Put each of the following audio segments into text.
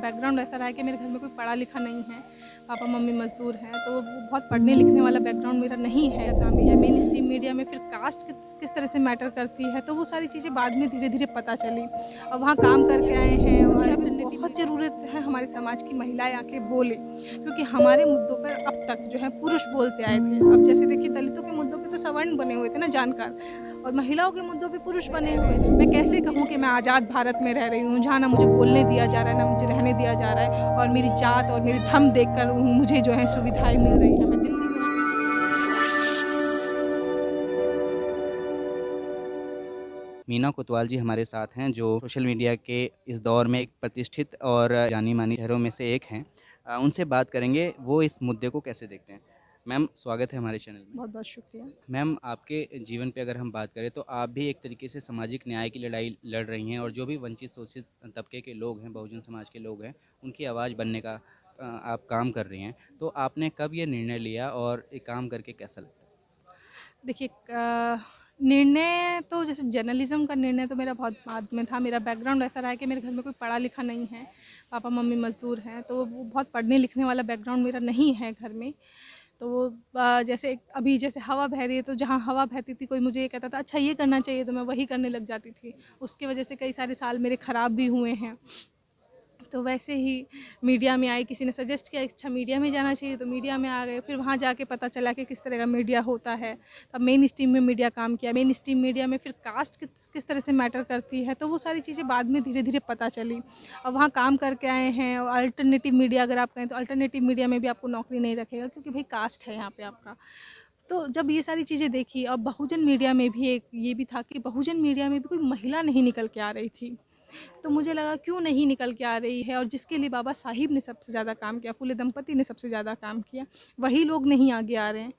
Background ऐसा रहा है कि मेरे घर में कोई पढ़ा लिखा नहीं है। पापा मम्मी मज़दूर हैं, तो वो बहुत पढ़ने लिखने वाला बैकग्राउंड मेरा नहीं है। काम या मेन स्ट्रीम मीडिया में फिर कास्ट किस तरह से मैटर करती है, तो वो सारी चीज़ें बाद में धीरे-धीरे पता चली। और वहाँ काम करके आए हैं, और अभी बहुत ज़रूरत है हमारे समाज की महिलाएँ आके बोलें, क्योंकि हमारे मुद्दों पर अब तक जो है पुरुष बोलते आए थे। अब जैसे देखिए दलितों के मुद्दों पे तो सवर्ण बने हुए थे ना जानकार, और महिलाओं के मुद्दों पे पुरुष बने हुए। मैं कैसे कहूँ कि मैं आज़ाद भारत में रह रही हूँ, जहाँ ना मुझे बोलने दिया जा रहा है, ना मुझे रहने दिया जा रहा है, और मेरी जात और मेरे धर्म देखकर मुझे जो है सुविधाएँ मिल रही हैं। मैं दिल्ली में मीना कोतवाल जी हमारे साथ हैं जो सोशल मीडिया के इस दौर में एक प्रतिष्ठित और जानी-मानी चेहरों में से एक हैं। उनसे बात करेंगे वो इस मुद्दे को कैसे देखते हैं। मैम स्वागत है हमारे चैनल में। बहुत-बहुत शुक्रिया। मैम आपके जीवन पे अगर हम बात करें तो आप भी एक तरीके से सामाजिक न्याय की लड़ाई लड़ रही हैं और जो भी वंचित शोषित तबके के लोग हैं, बहुजन समाज के लोग हैं, उनकी आवाज़ बनने का आप काम कर रही हैं। तो आपने कब ये निर्णय लिया और ये काम करके कैसा लगता है? देखिए निर्णय तो जैसे जर्नलिज़्म का निर्णय तो मेरा बहुत बाद में था। मेरा बैकग्राउंड ऐसा रहा है कि मेरे घर में कोई पढ़ा लिखा नहीं है। पापा मम्मी मज़दूर हैं, तो वो बहुत पढ़ने लिखने वाला बैकग्राउंड मेरा नहीं है घर में। तो वो जैसे अभी जैसे हवा बह रही है, तो जहाँ हवा बहती थी कोई मुझे ये कहता था अच्छा ये करना चाहिए, तो मैं वही करने लग जाती थी। उसकी वजह से कई सारे साल मेरे ख़राब भी हुए हैं। तो वैसे ही मीडिया में आई, किसी ने सजेस्ट किया अच्छा मीडिया में जाना चाहिए, तो मीडिया में आ गए। फिर वहाँ जाके पता चला कि किस तरह का मीडिया होता है। तब मेन स्ट्रीम में मीडिया काम किया। मेन स्ट्रीम मीडिया में फिर कास्ट किस किस तरह से मैटर करती है, तो वो सारी चीज़ें बाद में धीरे-धीरे पता चली। अब वहाँ काम करके आए हैं, और अल्टरनेटिव मीडिया अगर आप कहें तो अल्टरनेटिव मीडिया में भी आपको नौकरी नहीं रखेगा, क्योंकि भाई कास्ट है यहाँ पे आपका। तो जब ये सारी चीज़ें देखी, अब बहुजन मीडिया में भी एक ये भी था कि बहुजन मीडिया में भी कोई महिला नहीं निकल के आ रही थी। तो मुझे लगा क्यों नहीं निकल के आ रही है, और जिसके लिए बाबा साहिब ने सबसे ज़्यादा काम किया, फूले दंपति ने सबसे ज़्यादा काम किया, वही लोग नहीं आगे आ रहे हैं।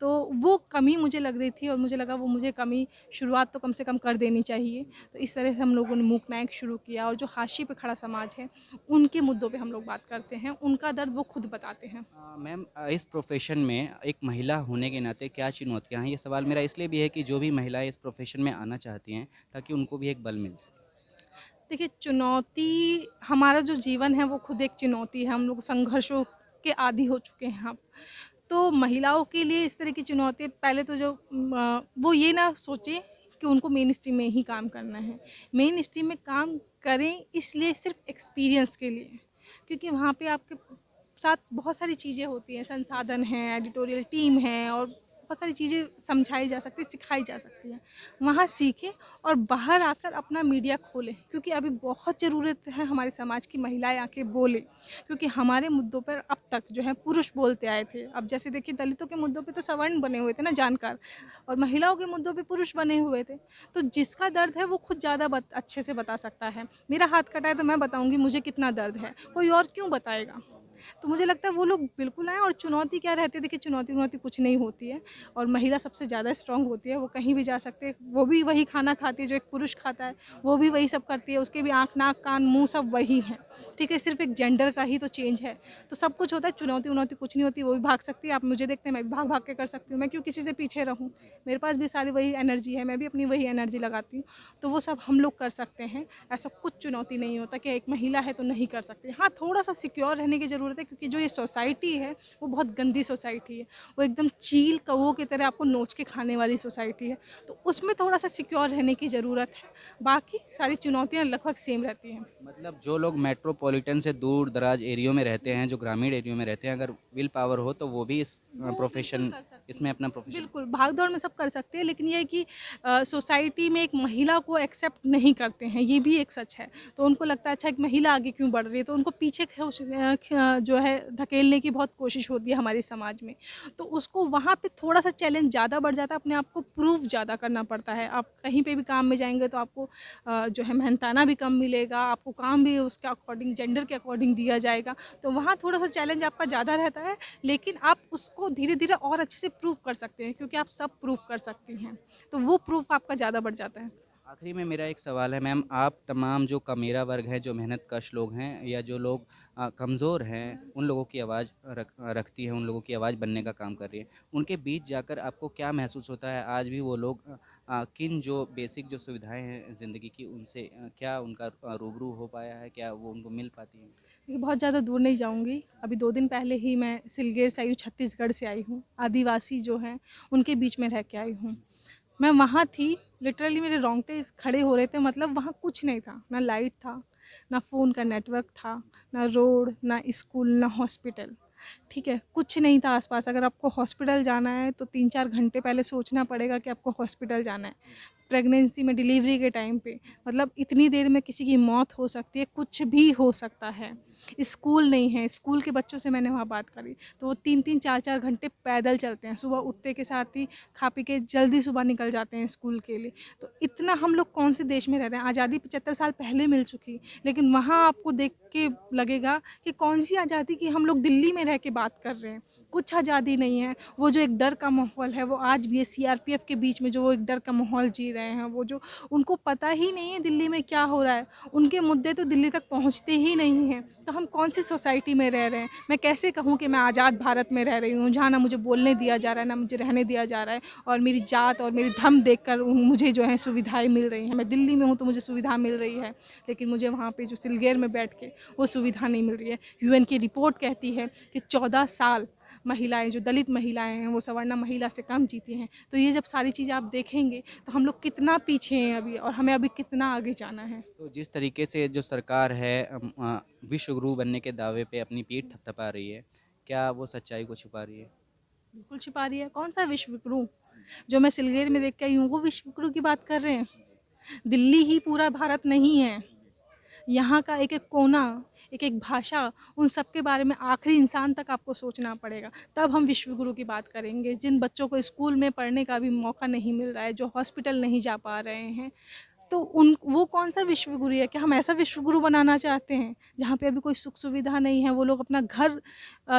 तो वो कमी मुझे लग रही थी, और मुझे लगा वो मुझे कमी शुरुआत तो कम से कम कर देनी चाहिए। तो इस तरह से हम लोगों ने मूक नायक शुरू किया, और जो हाशिए पे खड़ा समाज है, उनके मुद्दों पे हम लोग बात करते हैं, उनका दर्द वो खुद बताते हैं। मैम इस प्रोफ़ेशन में एक महिला होने के नाते क्या चुनौतियाँ हैं? ये सवाल मेरा इसलिए भी है कि जो भी महिलाएँ इस प्रोफ़ेशन में आना चाहती हैं, ताकि उनको भी एक बल मिल सके। देखिए चुनौती, हमारा जो जीवन है वो खुद एक चुनौती है, हम लोग संघर्षों के आदी हो चुके हैं अब। तो महिलाओं के लिए इस तरह की चुनौती पहले तो जो वो ये ना सोचे कि उनको मेन स्ट्रीम में ही काम करना है। मेन स्ट्रीम में काम करें इसलिए सिर्फ़ एक्सपीरियंस के लिए, क्योंकि वहाँ पे आपके साथ बहुत सारी चीज़ें होती हैं, संसाधन हैं, एडिटोरियल टीम है, और बहुत सारी चीज़ें समझाई जा सकती हैं, सिखाई जा सकती हैं। वहाँ सीखें, और बाहर आकर अपना मीडिया खोलें, क्योंकि अभी बहुत ज़रूरत है हमारे समाज की महिलाएँ आके बोलें, क्योंकि हमारे मुद्दों पर अब तक जो है पुरुष बोलते आए थे। अब जैसे देखिए दलितों के मुद्दों पे तो सवर्ण बने हुए थे ना जानकार, और महिलाओं के मुद्दों पे पुरुष बने हुए थे। तो जिसका दर्द है वो खुद ज़्यादा अच्छे से बता सकता है। मेरा हाथ कटा है तो मैं बताऊँगी मुझे कितना दर्द है, कोई और क्यों बताएगा? तो मुझे लगता है वो लोग बिल्कुल आएँ, और चुनौती क्या रहती है, देखिए चुनौती-वुनौती कुछ नहीं होती है, और महिला सबसे ज़्यादा स्ट्रॉन्ग होती है, वो कहीं भी जा सकती है, वो भी वही खाना खाती है जो एक पुरुष खाता है, वो भी वही सब करती है, उसके भी आँख, नाक, कान, मुँह सब वही हैं, ठीक है? सिर्फ़ एक जेंडर का ही तो चेंज है, तो सब कुछ होता है, चुनौती-वुनौती कुछ नहीं होती, वो भी भाग सकती है, आप मुझे देखते हैं मैं भी भाग-भाग के कर सकती हूँ, मैं क्यों किसी से पीछे रहूँ? मेरे पास भी सारी वही एनर्जी है, मैं भी अपनी वही एनर्जी लगाती हूँ, तो वो सब हम लोग कर सकते हैं, ऐसा कुछ चुनौती नहीं होता कि एक महिला है तो नहीं कर सकती। हाँ, थोड़ा-सा सिक्योर रहने की ज़रूरत है, क्योंकि जो ये सोसाइटी है, वो बहुत गंदी सोसाइटी है। वो एकदम चील कौवों की तरह आपको नोच के खाने वाली सोसाइटी है। तो उसमें थोड़ा-सा सिक्योर रहने की ज़रूरत है। बाकी सारी चुनौतियाँ लगभग सेम रहती हैं। मतलब जो लोग मेट्रोपॉलिटन से दूर-दराज एरियो में रहते हैं, जो ग्रामीण एरियो में रहते हैं, अगर विल पावर हो तो वो भी इस वो बिल्कुल प्रोफ़ेशन कर सकती इसमें हैं। अपना प्रोफ़ेशन बिल्कुल, भाग-दौड़ में सब कर सकते हैं, लेकिन ये है कि सोसाइटी में एक महिला को एक्सेप्ट नहीं करते हैं, ये भी एक सच है। तो उनको लगता है अच्छा एक महिला आगे क्यों बढ़ रही है, तो उनको पीछे जो है धकेलने की बहुत कोशिश होती है हमारे समाज में। तो उसको वहाँ पे थोड़ा-सा चैलेंज ज़्यादा बढ़ जाता है, अपने आप को प्रूव ज़्यादा करना पड़ता है। आप कहीं पे भी काम में जाएँगे तो आपको जो है मेहनताना भी कम मिलेगा, आपको काम भी उसके अकॉर्डिंग जेंडर के अकॉर्डिंग दिया जाएगा। तो वहाँ थोड़ा-सा चैलेंज आपका ज़्यादा रहता है, लेकिन आप उसको धीरे-धीरे और अच्छे से प्रूव कर सकते हैं, क्योंकि आप सब प्रूव कर सकती हैं। तो वो प्रूफ आपका ज़्यादा बढ़ जाता है। आखिरी में मेरा एक सवाल है मैम, आप तमाम जो कमेरा वर्ग है, जो मेहनतकश लोग हैं या जो लोग कमज़ोर हैं, उन लोगों की आवाज़ रखती है, उन लोगों की आवाज़ बनने का काम कर रही है। उनके बीच जाकर आपको क्या महसूस होता है? आज भी वो लोग किन जो बेसिक जो सुविधाएँ हैं ज़िंदगी की, उनसे क्या उनका रूबरू हो पाया है? क्या वो उनको मिल पाती हैं? देखिए, बहुत ज़्यादा दूर नहीं जाऊँगी। अभी 2 दिन पहले ही मैं सिलगेर से आई हूँ, छत्तीसगढ़ से आई हूँ। आदिवासी जो हैं, उनके बीच में रह के आई हूँ। मैं वहाँ थी, लिटरली मेरे रोंगटे खड़े हो रहे थे, मतलब वहाँ कुछ नहीं था। ना लाइट था, ना फ़ोन का नेटवर्क था, ना रोड, ना स्कूल, ना हॉस्पिटल। ठीक है? कुछ नहीं था आस-पास। अगर आपको हॉस्पिटल जाना है, तो 3-4 घंटे पहले सोचना पड़ेगा कि आपको हॉस्पिटल जाना है। प्रेगनेंसी में, डिलीवरी के टाइम पे, मतलब इतनी देर में किसी की मौत हो सकती है, कुछ भी हो सकता है। स्कूल नहीं है, स्कूल के बच्चों से मैंने वहाँ बात करी, तो वो 3-3 4-4 घंटे पैदल चलते हैं। सुबह उठते के साथ ही खा पी के जल्दी सुबह निकल जाते हैं स्कूल के लिए। तो इतना हम लोग कौन से देश में रह रहे हैं? आज़ादी 75 साल पहले मिल चुकी, लेकिन वहाँ आपको देख के लगेगा कि कौन-सी आज़ादी की हम लोग दिल्ली में रह के बात कर रहे हैं। कुछ आज़ादी नहीं है। वो जो एक डर का माहौल है, वो आज भी है। सीआरपीएफ के बीच में जो वो एक डर का माहौल जी रहे हैं, वो जो उनको पता ही नहीं है दिल्ली में क्या हो रहा है। उनके मुद्दे तो दिल्ली तक पहुँचते ही नहीं हैं। तो हम कौन-सी सोसाइटी में रह रहे हैं? मैं कैसे कहूँ कि मैं आज़ाद भारत में रह रही हूँ, जहाँ ना मुझे बोलने दिया जा रहा है, ना मुझे रहने दिया जा रहा है, और मेरी जात और मेरी धर्म देखकर मुझे जो है सुविधाएँ मिल रही हैं। मैं दिल्ली में हूँ तो मुझे सुविधा मिल रही है, लेकिन मुझे वहाँ पे जो सिलगेर में बैठ के वो सुविधा नहीं मिल रही है। यूएन की रिपोर्ट कहती है कि 14 साल महिलाएँ, जो दलित महिलाएँ हैं, वो सवर्णा महिला से कम जीती हैं। तो ये जब सारी चीज़ें आप देखेंगे, तो हम लोग कितना पीछे हैं अभी, और हमें अभी कितना आगे जाना है। तो जिस तरीके से जो सरकार है विश्व गुरु बनने के दावे पे अपनी पीठ थपथपा रही है, क्या वो सच्चाई को छुपा रही है? बिल्कुल छिपा रही है। कौन-सा विश्व गुरु? जो मैं सिलगेर में देख के आई हूँ, वो विश्व गुरु की बात कर रहे हैं। दिल्ली ही पूरा भारत नहीं है। यहाँ का एक-एक कोना, एक-एक भाषा, उन सब के बारे में आखिरी इंसान तक आपको सोचना पड़ेगा। तब हम विश्व गुरु की बात करेंगे। जिन बच्चों को स्कूल में पढ़ने का भी मौका नहीं मिल रहा है, जो हॉस्पिटल नहीं जा पा रहे हैं, तो उन वो कौन-सा विश्व गुरु है? क्या हम ऐसा विश्व गुरु बनाना चाहते हैं, जहाँ पे अभी कोई सुख-सुविधा नहीं है, वो लोग अपना घर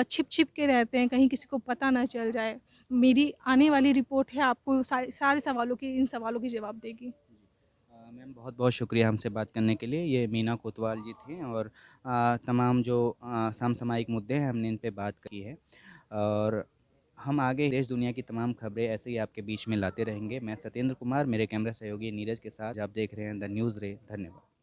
छिप-छिप के रहते हैं, कहीं किसी को पता ना चल जाए। मेरी आने वाली रिपोर्ट है, आपको सारे सवालों की, इन सवालों की जवाब देगी। मैम बहुत-बहुत शुक्रिया हमसे बात करने के लिए। ये मीना कोतवाल जी थीं और तमाम जो समसामयिक मुद्दे हैं हमने इन पे बात की है और हम आगे देश दुनिया की तमाम खबरें ऐसे ही आपके बीच में लाते रहेंगे। मैं सत्येंद्र कुमार, मेरे कैमरा सहयोगी नीरज के साथ आप देख रहे हैं द न्यूज़ रे। धन्यवाद।